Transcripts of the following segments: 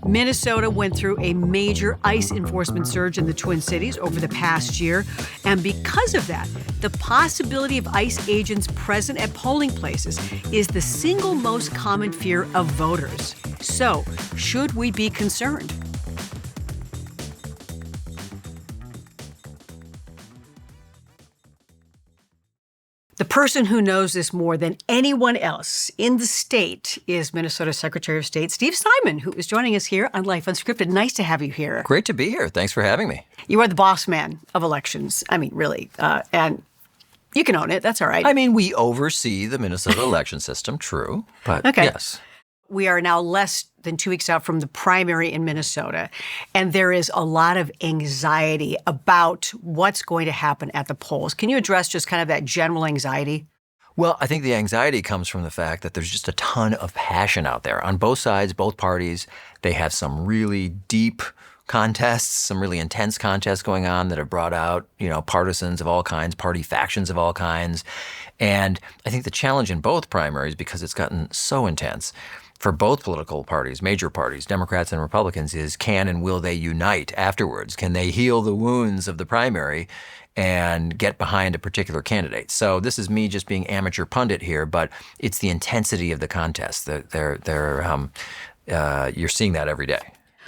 Minnesota went through a major ICE enforcement surge in the Twin Cities over the past year. And because of that, the possibility of ICE agents present at polling places is the single most common fear of voters. So, should we be concerned? The person who knows this more than anyone else in the state is Minnesota Secretary of State Steve Simon, who is joining us here on Life Unscripted. Nice to have you here. Great to be here. Thanks for having me. You are the boss man of elections. I mean, really. And you can own it. That's all right. I mean, we oversee the Minnesota election system, true. But okay. Yes. We are now less than 2 weeks out from the primary in Minnesota, and there is a lot of anxiety about what's going to happen at the polls. Can you address just kind of that general anxiety? Well, I think the anxiety comes from the fact that there's just a ton of passion out there on both sides, both parties. They have some really deep contests, some really intense contests going on that have brought out, partisans of all kinds, party factions of all kinds. And I think the challenge in both primaries, because it's gotten so intense, for both political parties, major parties, Democrats and Republicans, is can and will they unite afterwards? Can they heal the wounds of the primary and get behind a particular candidate? So this is me just being amateur pundit here, but it's the intensity of the contest. You're seeing that every day.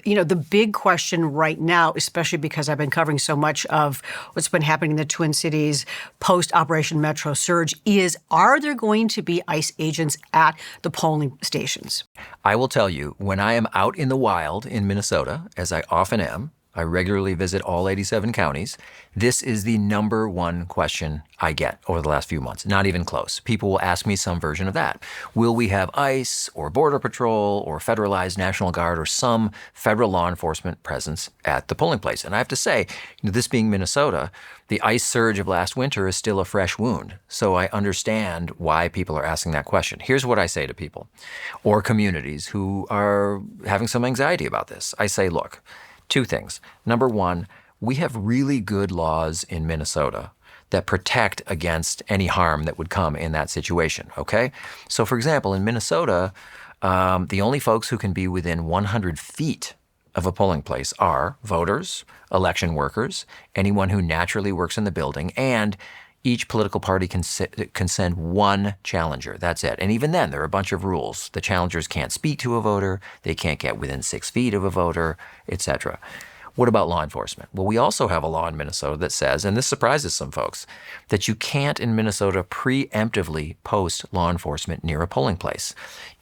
The big question right now, especially because I've been covering so much of what's been happening in the Twin Cities post-Operation Metro Surge, is are there going to be ICE agents at the polling stations? I will tell you, when I am out in the wild in Minnesota, as I often am, I regularly visit all 87 counties. This is the number one question I get over the last few months. Not even close. People will ask me some version of that. Will we have ICE or Border Patrol or federalized National Guard or some federal law enforcement presence at the polling place? And I have to say, this being Minnesota, the ICE surge of last winter is still a fresh wound. So I understand why people are asking that question. Here's what I say to people or communities who are having some anxiety about this. I say, look, two things. Number one, we have really good laws in Minnesota that protect against any harm that would come in that situation, okay? So, for example, in Minnesota, the only folks who can be within 100 feet of a polling place are voters, election workers, anyone who naturally works in the building, and each political party can send one challenger. That's it. And even then, there are a bunch of rules. The challengers can't speak to a voter. They can't get within 6 feet of a voter, etc. What about law enforcement? Well, we also have a law in Minnesota that says, and this surprises some folks, that you can't in Minnesota preemptively post law enforcement near a polling place,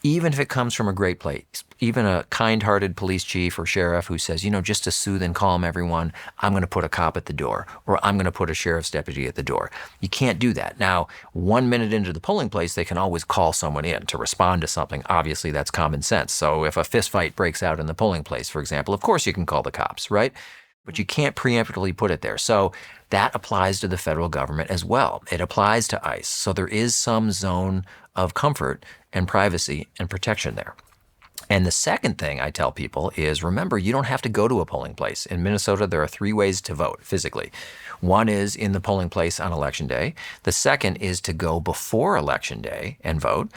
even if it comes from a great place. Even a kind-hearted police chief or sheriff who says, just to soothe and calm everyone, I'm going to put a cop at the door, or I'm going to put a sheriff's deputy at the door. You can't do that. Now, 1 minute into the polling place, they can always call someone in to respond to something. Obviously, that's common sense. So if a fist fight breaks out in the polling place, for example, of course you can call the cops, right? But you can't preemptively put it there. So that applies to the federal government as well. It applies to ICE. So there is some zone of comfort and privacy and protection there. And the second thing I tell people is, remember, you don't have to go to a polling place. In Minnesota, there are 3 ways to vote physically. One is in the polling place on Election Day. The second is to go before Election Day and vote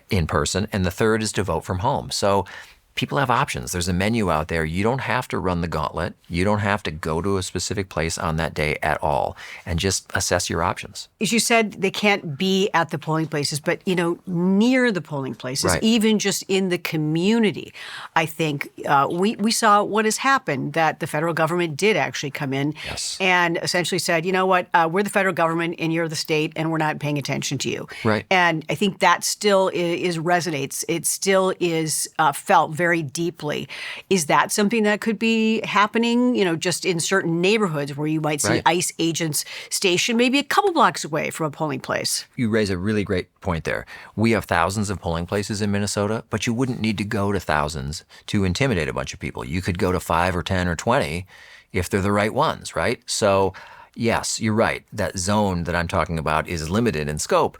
in person. And the third is to vote from home. So people have options. There's a menu out there. You don't have to run the gauntlet. You don't have to go to a specific place on that day at all, and just assess your options. As you said, they can't be at the polling places, but, near the polling places, right. Even just in the community, I think we saw what has happened, that the federal government did actually come in yes. and essentially said, you know what, we're the federal government and you're the state and we're not paying attention to you. Right. And I think that still is resonates. It still is felt very deeply. Is that something that could be happening, just in certain neighborhoods where you might see right. ICE agents stationed maybe a couple blocks away from a polling place? You raise a really great point there. We have thousands of polling places in Minnesota, but you wouldn't need to go to thousands to intimidate a bunch of people. You could go to 5 or 10 or 20 if they're the right ones, right? So yes, you're right. That zone that I'm talking about is limited in scope.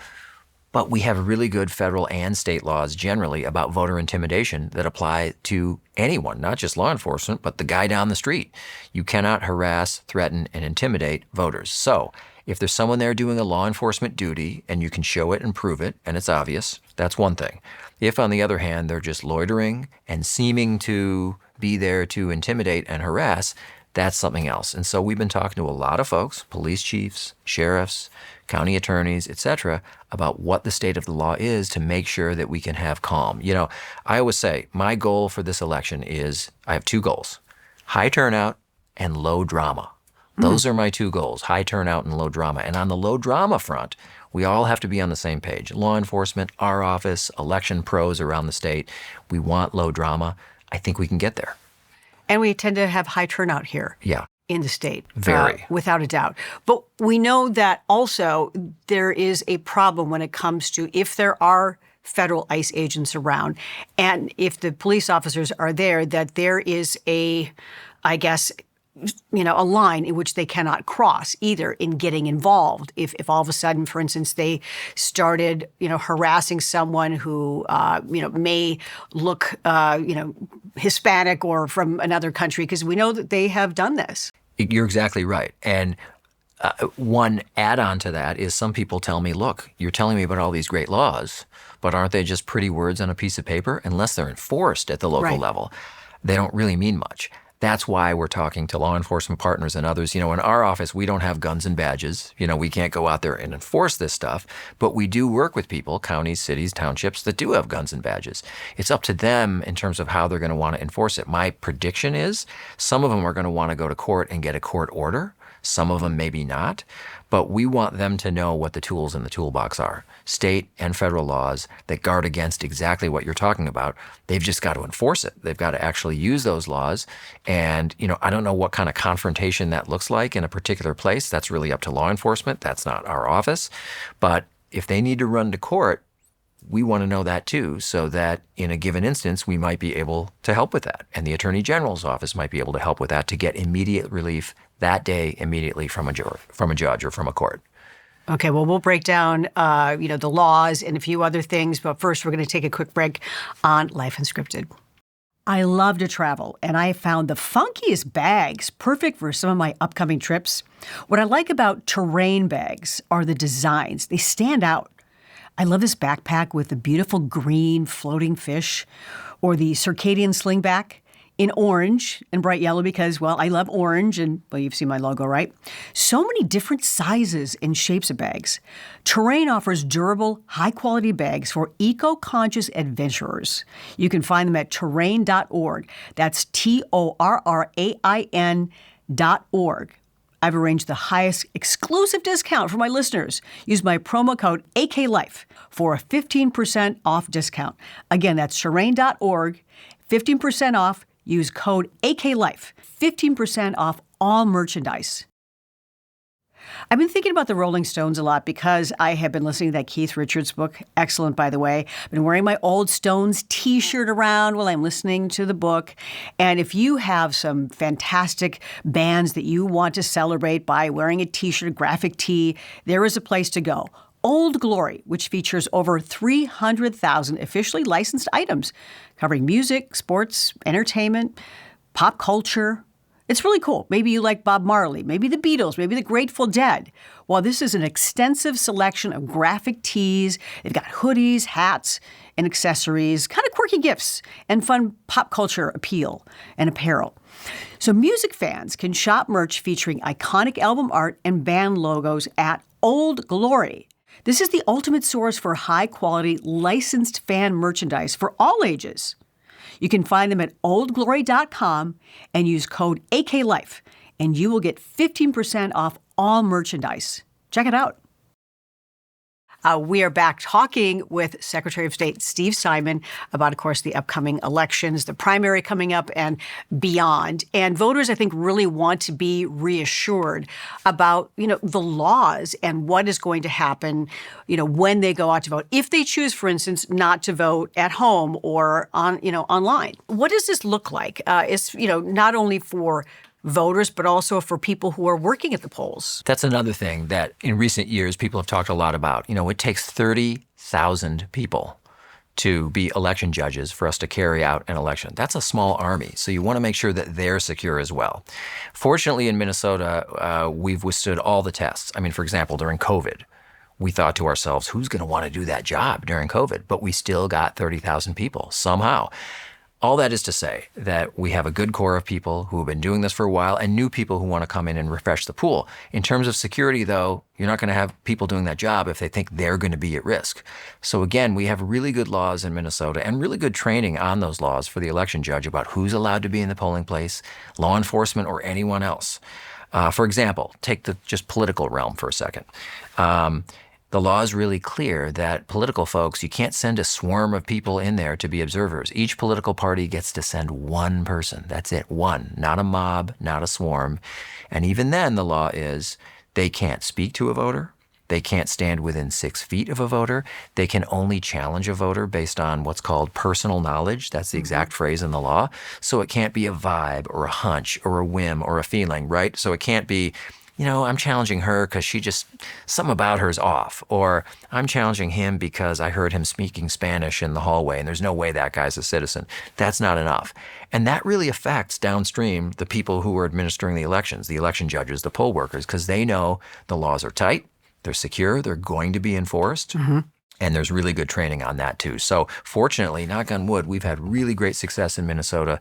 But we have really good federal and state laws generally about voter intimidation that apply to anyone, not just law enforcement, but the guy down the street. You cannot harass, threaten, and intimidate voters. So If there's someone there doing a law enforcement duty and you can show it and prove it and it's obvious, that's one thing. If, on the other hand, they're just loitering and seeming to be there to intimidate and harass, that's something else. And so we've been talking to a lot of folks, police chiefs, sheriffs, county attorneys, etc., about what the state of the law is to make sure that we can have calm. You know, I always say my goal for this election is, I have two goals: high turnout and low drama. Those are my two goals: high turnout and low drama. And on the low drama front, we all have to be on the same page. Law enforcement, our office, election pros around the state. We want low drama. I think we can get there. And we tend to have high turnout here. Yeah. In the state. Very. Without a doubt. But we know that also there is a problem when it comes to if there are federal ICE agents around and if the police officers are there, that there is a line in which they cannot cross either in getting involved. If all of a sudden, for instance, they started, harassing someone who, may look, Hispanic or from another country, because we know that they have done this. You're exactly right. And one add-on to that is some people tell me, look, you're telling me about all these great laws, but aren't they just pretty words on a piece of paper? Unless they're enforced at the local level, they don't really mean much. That's why we're talking to law enforcement partners and others. In our office, we don't have guns and badges. We can't go out there and enforce this stuff, but we do work with people, counties, cities, townships that do have guns and badges. It's up to them in terms of how they're going to want to enforce it. My prediction is some of them are going to want to go to court and get a court order. Some of them maybe not, but we want them to know what the tools in the toolbox are. State and federal laws that guard against exactly what you're talking about. They've just got to enforce it. They've got to actually use those laws. And, I don't know what kind of confrontation that looks like in a particular place. That's really up to law enforcement. That's not our office. But if they need to run to court, we want to know that too, so that in a given instance, we might be able to help with that. And the Attorney General's office might be able to help with that to get immediate relief that day immediately from a judge or from a court. Okay, well, we'll break down, the laws and a few other things. But first, we're going to take a quick break on Life Unscripted. I love to travel, and I found the funkiest bags perfect for some of my upcoming trips. What I like about Terrain bags are the designs. They stand out. I love this backpack with the beautiful green floating fish, or the circadian slingback in orange and bright yellow because, well, I love orange and, well, you've seen my logo, right? So many different sizes and shapes of bags. Terrain offers durable, high-quality bags for eco-conscious adventurers. You can find them at terrain.org. That's TORRAIN.org. I've arranged the highest exclusive discount for my listeners. Use my promo code AKLIFE for a 15% off discount. Again, that's terrain.org, 15% off. Use code AKLIFE, 15% off all merchandise. I've been thinking about the Rolling Stones a lot because I have been listening to that Keith Richards book. Excellent, by the way. I've been wearing my old Stones t-shirt around while I'm listening to the book. And if you have some fantastic bands that you want to celebrate by wearing a t-shirt, a graphic tee, there is a place to go. Old Glory, which features over 300,000 officially licensed items covering music, sports, entertainment, pop culture. It's really cool. Maybe you like Bob Marley, maybe the Beatles, maybe the Grateful Dead. Well, this is an extensive selection of graphic tees. They've got hoodies, hats, and accessories, kind of quirky gifts, and fun pop culture appeal and apparel. So music fans can shop merch featuring iconic album art and band logos at Old Glory. This is the ultimate source for high-quality, licensed fan merchandise for all ages. You can find them at oldglory.com and use code AKLIFE, and you will get 15% off all merchandise. Check it out. We are back talking with Secretary of State Steve Simon about, of course, the upcoming elections, the primary coming up and beyond. And voters, I think, really want to be reassured about, the laws and what is going to happen, when they go out to vote. If they choose, for instance, not to vote at home or online. What does this look like? It's, not only for voters, but also for people who are working at the polls. That's another thing that in recent years people have talked a lot about. It takes 30,000 people to be election judges for us to carry out an election. That's a small army, so you want to make sure that they're secure as well. Fortunately, in Minnesota, we've withstood all the tests. I mean, for example, during COVID, we thought to ourselves, who's going to want to do that job during COVID? But we still got 30,000 people somehow. All that is to say that we have a good core of people who have been doing this for a while and new people who want to come in and refresh the pool. In terms of security, though, you're not going to have people doing that job if they think they're going to be at risk. So again, we have really good laws in Minnesota and really good training on those laws for the election judge about who's allowed to be in the polling place, law enforcement, or anyone else. For example, take the just political realm for a second. The law is really clear that political folks, you can't send a swarm of people in there to be observers. Each political party gets to send one person. That's it, one. Not a mob, not a swarm. And even then, the law is they can't speak to a voter. They can't stand within 6 feet of a voter. They can only challenge a voter based on what's called personal knowledge. That's the exact phrase in the law. So it can't be a vibe or a hunch or a whim or a feeling, right? So it can't be, I'm challenging her because something about her is off. Or I'm challenging him because I heard him speaking Spanish in the hallway and there's no way that guy's a citizen. That's not enough. And that really affects downstream the people who are administering the elections, the election judges, the poll workers, because they know the laws are tight, they're secure, they're going to be enforced. And there's really good training on that too. So fortunately, knock on wood, we've had really great success in Minnesota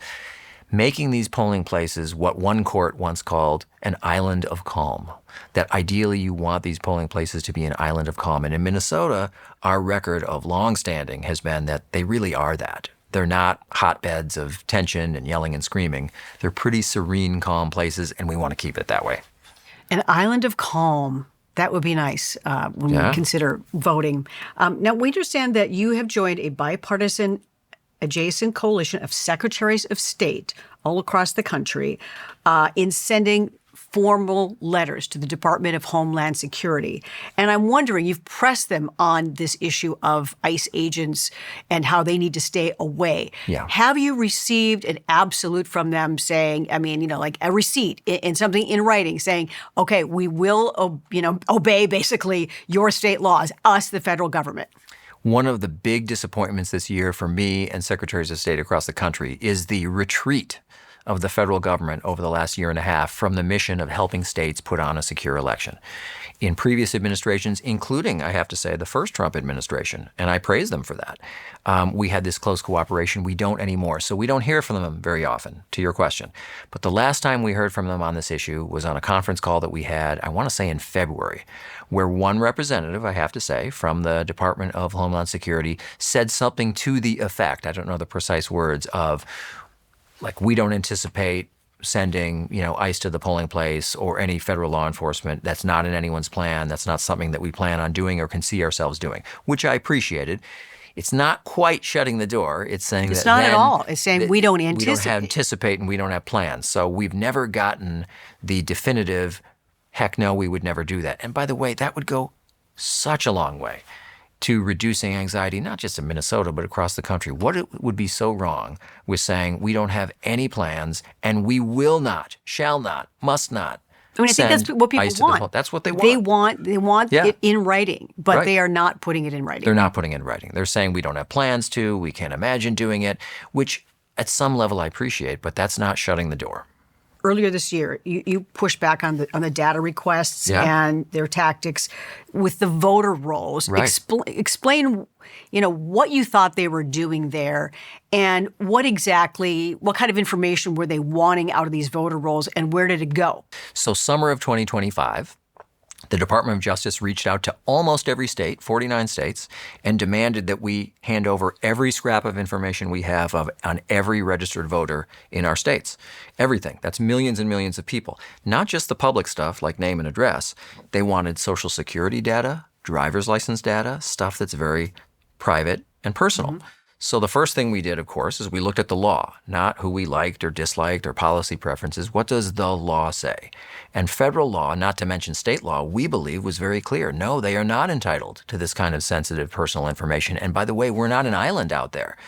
making these polling places what one court once called an island of calm. That ideally you want these polling places to be an island of calm. And in Minnesota, our record of longstanding has been that they really are that. They're not hotbeds of tension and yelling and screaming. They're pretty serene, calm places, and we want to keep it that way. An island of calm. That would be nice when we consider voting. Now, we understand that you have joined a bipartisan adjacent coalition of secretaries of state all across the country in sending formal letters to the Department of Homeland Security. And I'm wondering, you've pressed them on this issue of ICE agents and how they need to stay away. Yeah. Have you received an absolute from them saying, like a receipt in something in writing saying, okay, we will, obey basically your state laws, us, the federal government? One of the big disappointments this year for me and secretaries of state across the country is the retreat of the federal government over the last year and a half from the mission of helping states put on a secure election. In previous administrations, including, I have to say, the first Trump administration, and I praise them for that, we had this close cooperation. We don't anymore. So we don't hear from them very often, to your question. But the last time we heard from them on this issue was on a conference call that we had, I want to say in February, where one representative, I have to say, from the Department of Homeland Security said something to the effect, I don't know the precise words, of like, we don't anticipate sending, ICE to the polling place or any federal law enforcement. That's not in anyone's plan. That's not something that we plan on doing or can see ourselves doing, which I appreciated. It's not quite shutting the door. It's saying it's not at all. It's saying we don't anticipate. We don't anticipate and we don't have plans. So we've never gotten the definitive, heck no, we would never do that. And by the way, that would go such a long way to reducing anxiety, not just in Minnesota, but across the country. What it would be so wrong with saying we don't have any plans and we will not, shall not, must not. I think that's what people want. That's what they want. They want it in writing, but they are not putting it in writing. They're not putting it in writing. They're saying we don't have plans to, we can't imagine doing it, which at some level I appreciate, but that's not shutting the door. Earlier this year, you pushed back on the data requests and their tactics with the voter rolls. Right. Explain, what you thought they were doing there, and what kind of information were they wanting out of these voter rolls, and where did it go? So summer of 2025. The Department of Justice reached out to almost every state, 49 states, and demanded that we hand over every scrap of information we have on every registered voter in our states. Everything. That's millions and millions of people. Not just the public stuff like name and address. They wanted Social Security data, driver's license data, stuff that's very private and personal. Mm-hmm. So the first thing we did, of course, is we looked at the law, not who we liked or disliked or policy preferences. What does the law say? And federal law, not to mention state law, we believe was very clear. No, they are not entitled to this kind of sensitive personal information. And by the way, we're not an island out there.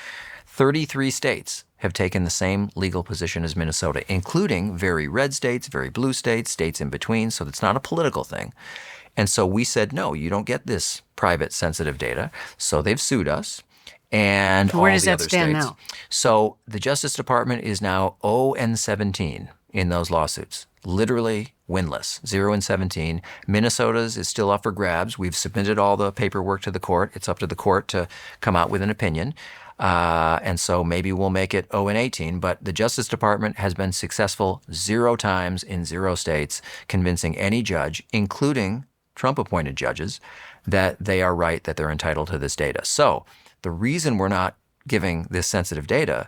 33 states have taken the same legal position as Minnesota, including very red states, very blue states, states in between. So it's not a political thing. And so we said, no, you don't get this private sensitive data. So they've sued us. and all Where does the that other stand states. now? So the Justice Department is now 0-17 in those lawsuits. Literally winless, 0-17. Minnesota's is still up for grabs. We've submitted all the paperwork to the court. It's up to the court to come out with an opinion. And so maybe we'll make it 0-18. But the Justice Department has been successful 0 times in 0 states, convincing any judge, including Trump-appointed judges, that they are right, that they're entitled to this data. So the reason we're not giving this sensitive data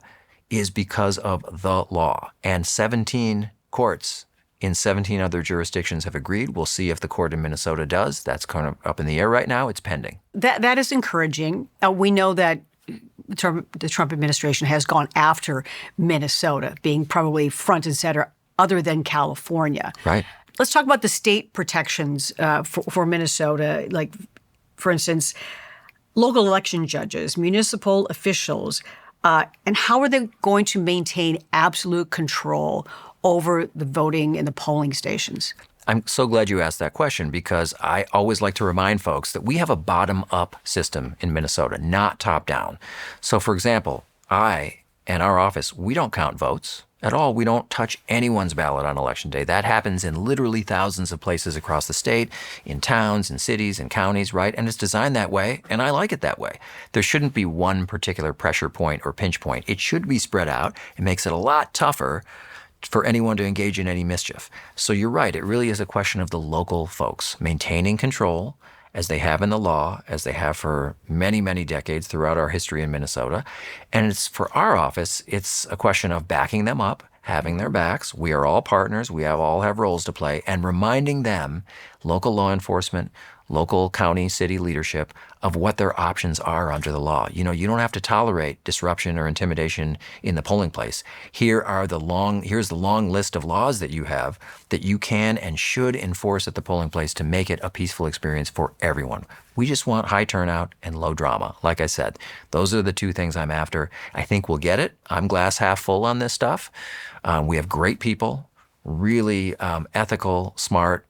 is because of the law. And 17 courts in 17 other jurisdictions have agreed. We'll see if the court in Minnesota does. That's kind of up in the air right now. It's pending. That is encouraging. We know that the Trump administration has gone after Minnesota, being probably front and center other than California. Right. Let's talk about the state protections for Minnesota. Like, for instance, local election judges, municipal officials, and how are they going to maintain absolute control over the voting and the polling stations? I'm so glad you asked that question because I always like to remind folks that we have a bottom-up system in Minnesota, not top-down. So, for example, I and our office, we don't count votes at all. We don't touch anyone's ballot on Election Day. That happens in literally thousands of places across the state, in towns, in cities, in counties, right? And it's designed that way, and I like it that way. There shouldn't be one particular pressure point or pinch point. It should be spread out. It makes it a lot tougher for anyone to engage in any mischief. So you're right. It really is a question of the local folks maintaining control, as they have in the law, as they have for many, many decades throughout our history in Minnesota. And it's for our office, it's a question of backing them up, having their backs. We are all partners. We all have roles to play, and reminding them, local law enforcement, local county, city leadership, of what their options are under the law. You know, you don't have to tolerate disruption or intimidation in the polling place. Here's the long list of laws that you have that you can and should enforce at the polling place to make it a peaceful experience for everyone. We just want high turnout and low drama. Like I said, those are the 2 things I'm after. I think we'll get it. I'm glass half full on this stuff. We have great people, really ethical, smart,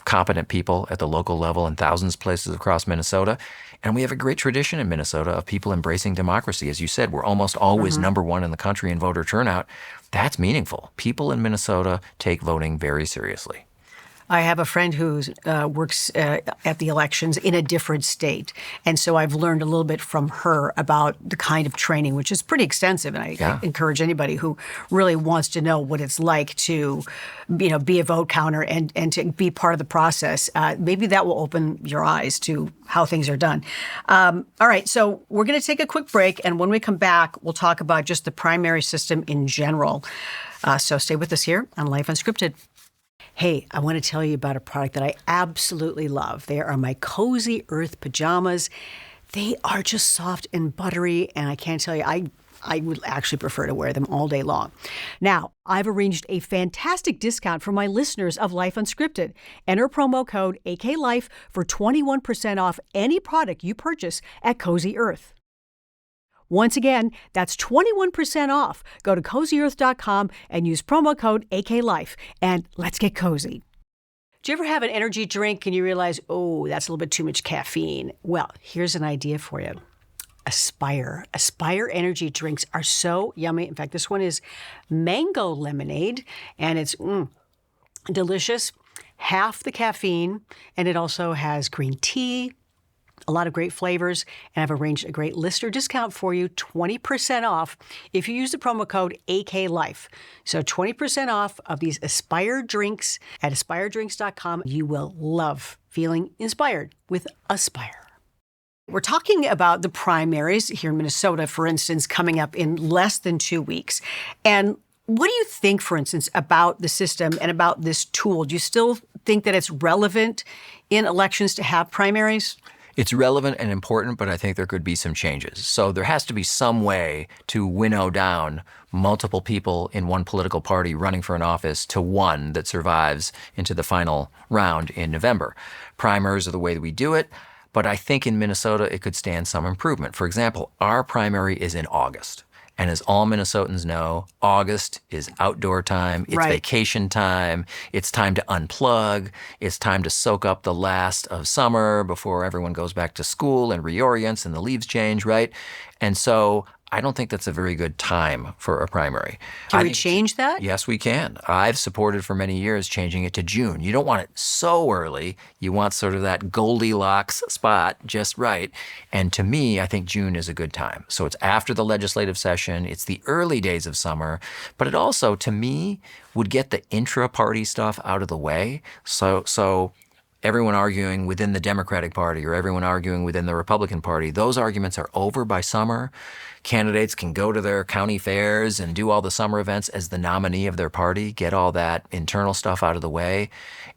competent people at the local level in thousands of places across Minnesota. And we have a great tradition in Minnesota of people embracing democracy. As you said, we're almost always number 1 in the country in voter turnout. That's meaningful. People in Minnesota take voting very seriously. I have a friend who works at the elections in a different state. And so I've learned a little bit from her about the kind of training, which is pretty extensive. And I encourage anybody who really wants to know what it's like to, be a vote counter and to be part of the process. Maybe that will open your eyes to how things are done. All right. So we're going to take a quick break. And when we come back, we'll talk about just the primary system in general. So stay with us here on Life Unscripted. Hey, I want to tell you about a product that I absolutely love. They are my Cozy Earth pajamas. They are just soft and buttery, and I can't tell you, I would actually prefer to wear them all day long. Now, I've arranged a fantastic discount for my listeners of Life Unscripted. Enter promo code AKLIFE for 21% off any product you purchase at Cozy Earth. Once again, that's 21% off. Go to CozyEarth.com and use promo code AKLIFE, and let's get cozy. Do you ever have an energy drink and you realize, oh, that's a little bit too much caffeine? Well, here's an idea for you. Aspire. Aspire energy drinks are so yummy. In fact, this one is mango lemonade, and it's delicious. Half the caffeine, and it also has green tea, a lot of great flavors, and I've arranged a great listener discount for you, 20% off if you use the promo code AKLIFE. So 20% off of these Aspire drinks at aspiredrinks.com. You will love feeling inspired with Aspire. We're talking about the primaries here in Minnesota, for instance, coming up in less than 2 weeks. And what do you think, for instance, about the system and about this tool? Do you still think that it's relevant in elections to have primaries? It's relevant and important, but I think there could be some changes. So there has to be some way to winnow down multiple people in one political party running for an office to one that survives into the final round in November. Primaries are the way that we do it, but I think in Minnesota it could stand some improvement. For example, our primary is in August. And as all Minnesotans know, August is outdoor time. It's vacation time. It's time to unplug. It's time to soak up the last of summer before everyone goes back to school and reorients and the leaves change, right? And so I don't think that's a very good time for a primary. Can we change that? Yes, we can. I've supported for many years changing it to June. You don't want it so early. You want sort of that Goldilocks spot just right. And to me, I think June is a good time. So it's after the legislative session. It's the early days of summer. But it also, to me, would get the intra-party stuff out of the way. So everyone arguing within the Democratic Party or everyone arguing within the Republican Party, those arguments are over by summer. Candidates can go to their county fairs and do all the summer events as the nominee of their party, get all that internal stuff out of the way,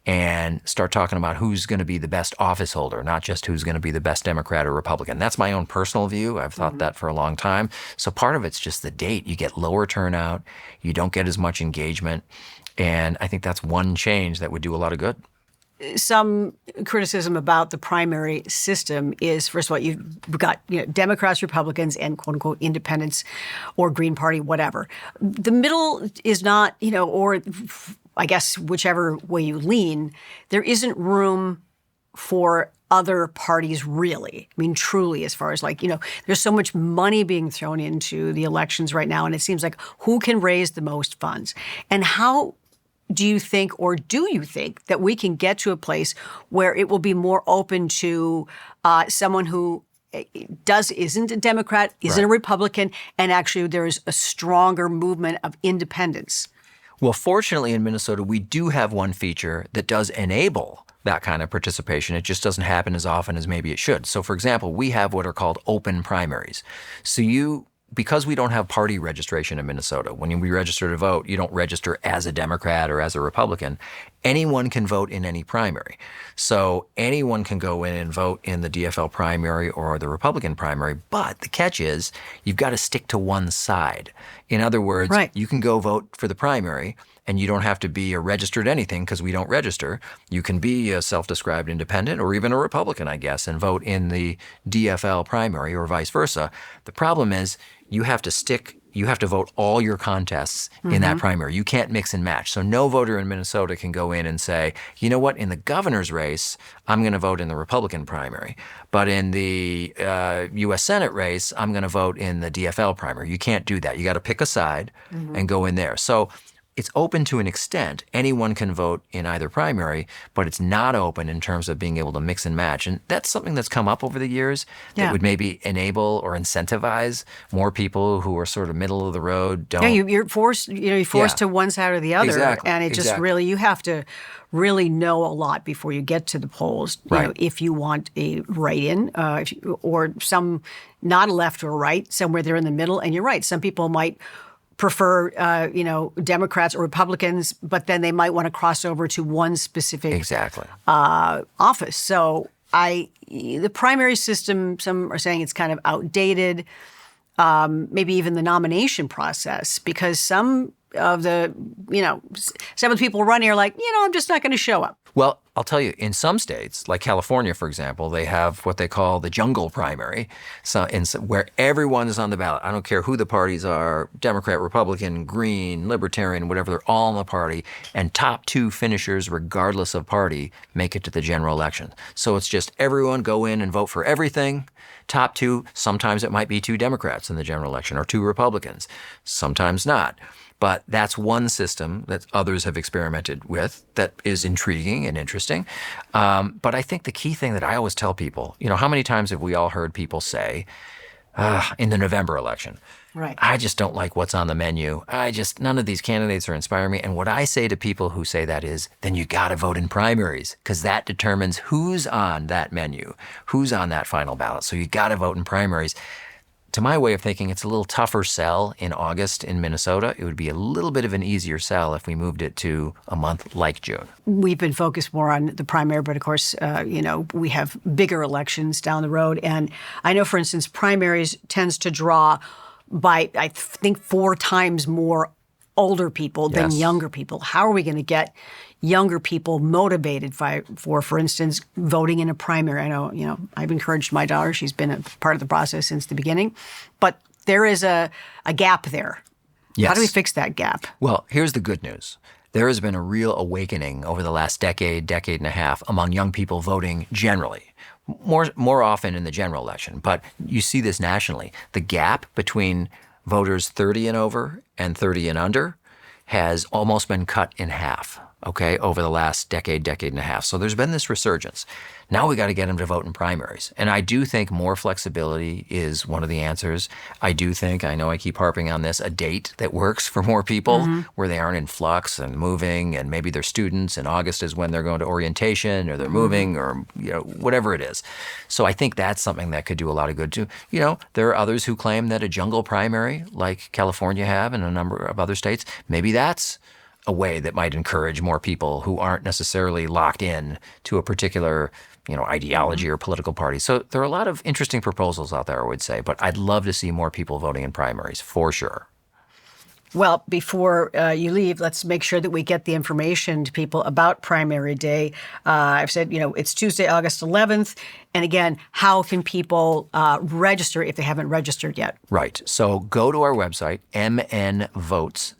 and start talking about who's going to be the best office holder, not just who's going to be the best Democrat or Republican. That's my own personal view. I've thought that for a long time. So part of it's just the date. You get lower turnout. You don't get as much engagement. And I think that's one change that would do a lot of good. Some criticism about the primary system is, first of all, you've got Democrats, Republicans, and quote unquote independents or Green Party, whatever. The middle is not, or I guess whichever way you lean, there isn't room for other parties really. I mean, truly, as far as there's so much money being thrown into the elections right now, and it seems like who can raise the most funds and how. Do you think, or do you think, that we can get to a place where it will be more open to someone who isn't a Democrat, isn't a Republican, and actually there's a stronger movement of independence? Well, fortunately in Minnesota, we do have one feature that does enable that kind of participation. It just doesn't happen as often as maybe it should. So, for example, we have what are called open primaries. So because we don't have party registration in Minnesota, when we register to vote, you don't register as a Democrat or as a Republican. Anyone can vote in any primary. So anyone can go in and vote in the DFL primary or the Republican primary. But the catch is you've got to stick to one side. In other words, you can go vote for the primary and you don't have to be a registered anything because we don't register. You can be a self-described independent or even a Republican, I guess, and vote in the DFL primary or vice versa. The problem is you have to vote all your contests in that primary. You can't mix and match. So no voter in Minnesota can go in and say, you know what, in the governor's race, I'm going to vote in the Republican primary. But in the U.S. Senate race, I'm going to vote in the DFL primary. You can't do that. You got to pick a side and go in there. So it's open to an extent. Anyone can vote in either primary, but it's not open in terms of being able to mix and match. And that's something that's come up over the years that would maybe enable or incentivize more people who are sort of middle of the road. You're forced to one side or the other. Exactly. And it just really, you have to really know a lot before you get to the polls. If you want a write-in or some, not a left or right, somewhere there in the middle. And you're right, some people might prefer, Democrats or Republicans, but then they might want to cross over to one specific office. So the primary system, some are saying it's kind of outdated, maybe even the nomination process, because some of the people running are like, I'm just not going to show up. Well, I'll tell you, in some states, like California, for example, they have what they call the jungle primary, where everyone is on the ballot. I don't care who the parties are, Democrat, Republican, Green, Libertarian, whatever, they're all in the party. And top two finishers, regardless of party, make it to the general election. So it's just everyone go in and vote for everything. Top two, sometimes it might be two Democrats in the general election or two Republicans, sometimes not. But that's one system that others have experimented with that is intriguing and interesting. But I think the key thing that I always tell people, how many times have we all heard people say in the November election, I just don't like what's on the menu. None of these candidates are inspiring me. And what I say to people who say that is, then you got to vote in primaries because that determines who's on that menu, who's on that final ballot. So you got to vote in primaries. To my way of thinking, it's a little tougher sell in August in Minnesota. It would be a little bit of an easier sell if we moved it to a month like June. We've been focused more on the primary, but of course, we have bigger elections down the road. And I know, for instance, primaries tends to draw by, I think, 4 times more older people than younger people. How are we going to get younger people motivated for instance, voting in a primary? I know, I've encouraged my daughter. She's been a part of the process since the beginning. But there is a gap there. Yes. How do we fix that gap? Well, here's the good news. There has been a real awakening over the last decade and a half among young people voting generally, more often in the general election. But you see this nationally. The gap between voters 30 and over and 30 and under has almost been cut in half, okay, over the last decade and a half. So there's been this resurgence. Now we got to get them to vote in primaries. And I do think more flexibility is one of the answers. I do think, I know I keep harping on this, a date that works for more people where they aren't in flux and moving, and maybe they're students, and August is when they're going to orientation or they're moving or, whatever it is. So I think that's something that could do a lot of good too. There are others who claim that a jungle primary, like California have and a number of other states, maybe that's a way that might encourage more people who aren't necessarily locked in to a particular ideology or political party. So there are a lot of interesting proposals out there, I would say, but I'd love to see more people voting in primaries, for sure. Well, before you leave, let's make sure that we get the information to people about primary day. I've said, it's Tuesday, August 11th. And again, how can people register if they haven't registered yet? Right. So go to our website, mnvotes.gov.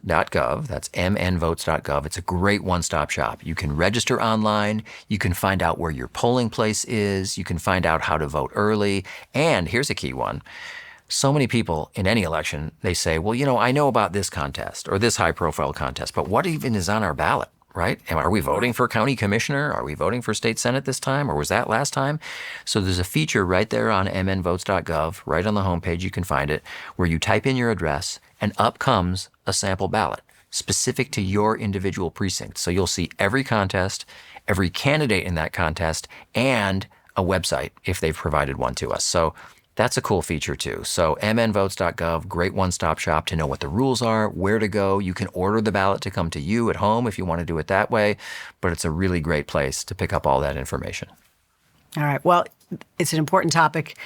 That's mnvotes.gov. It's a great one-stop shop. You can register online. You can find out where your polling place is. You can find out how to vote early. And here's a key one. So many people in any election, they say, well, I know about this contest or this high-profile contest, but what even is on our ballot, right? And are we voting for county commissioner? Are we voting for state senate this time, or was that last time? So there's a feature right there on mnvotes.gov, right on the homepage, you can find it, where you type in your address, and up comes a sample ballot specific to your individual precinct. So you'll see every contest, every candidate in that contest, and a website if they've provided one to us. So that's a cool feature too. So mnvotes.gov, great one-stop shop to know what the rules are, where to go. You can order the ballot to come to you at home if you want to do it that way, but it's a really great place to pick up all that information. All right. Well, it's an important topic,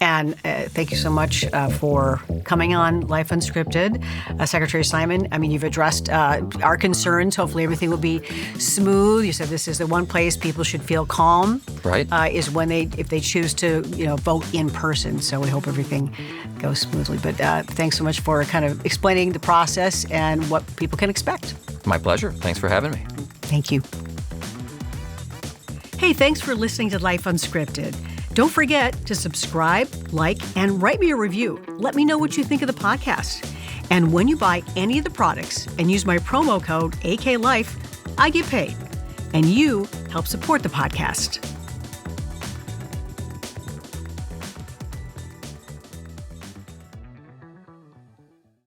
and thank you so much for coming on Life Unscripted. Secretary Simon, you've addressed our concerns. Hopefully everything will be smooth. You said this is the one place people should feel calm. Right. Is when if they choose to, vote in person. So we hope everything goes smoothly. But thanks so much for kind of explaining the process and what people can expect. My pleasure. Thanks for having me. Thank you. Hey, thanks for listening to Life Unscripted. Don't forget to subscribe, like, and write me a review. Let me know what you think of the podcast. And when you buy any of the products and use my promo code AKLIFE, I get paid. And you help support the podcast.